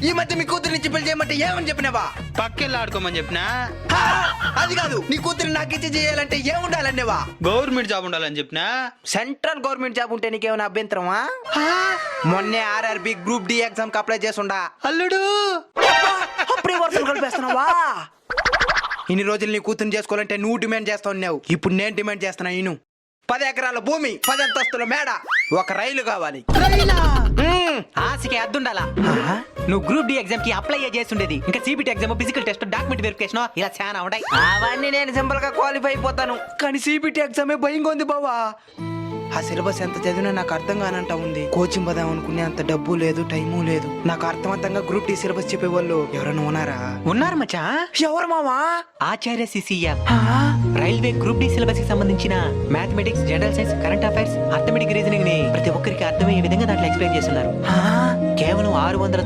ఈ మధ్య మీ కూతురు నుంచి పెళ్లి చేయమంటే ఏమని చెప్పినావా? పక్కెళ్ళి ఆడుకోమని చెప్పినా. హా, అది కాదు, నీ కూతురు నాకు ఇచ్చి చేయాలంటే ఏముండాలనేవా? గవర్నమెంట్ జాబ్ ఉండాలని చెప్పినా. సెంట్రల్ గవర్నమెంట్ జాబ్ ఉంటే నీకేమైనా అభ్యంతరమా? మొన్నే ఆర్ఆర్బి గ్రూప్ డి ఎగ్జామ్ కి అప్లై చేసుండా. అల్లుడు అప్పుడే వర్షం కలిపేస్తున్నావా? ఇన్ని రోజులు నీ కూతురు చేసుకోవాలంటే నువ్వు డిమాండ్ చేస్తా ఉన్నావు. ఇప్పుడు నేను డిమాండ్ చేస్తున్నా. 10 ఎకరాల భూమి, 10 అంతస్తుల మేడ, ఒక రైలు కావాలి. ఆశకి అద్దుండాలా? నువ్వు గ్రూప్ డి ఎగ్జామ్ కి అప్లై చేస్తుండేది. ఇంకా CBT exam, physical test, document verification ఇలా చాలా ఉన్నాయి. అవన్నీ నేను సింపుల్ గా క్వాలిఫై అయిపోతాను. కానీ సిబిటి ఎగ్జామే భయంగా ఉంది బావా. ఆ సిలబస్ ఎంత చదివినా నాకు అర్థం కానంట ఉంది. కోచింగ్ పోదాం అనుకునే అంత డబ్బు లేదు, టైము లేదు. నాకు అర్థవంతంగా గ్రూప్ డి సిలబస్ చెప్పేవాళ్ళు ఎవరైనా ఉన్నారా? ఉన్నారు మచ్చా. ఎవరు మావా? Acharya CCF railway group D syllabus కి సంబంధించిన mathematics, general science, current affairs, arithmetic reasoning ని ప్రతి ఒక్కరికి అర్థమయ్యే విధంగా దాంట్లో ఎక్స్ప్లెయిన్ చేస్తున్నారు. కేవలం 600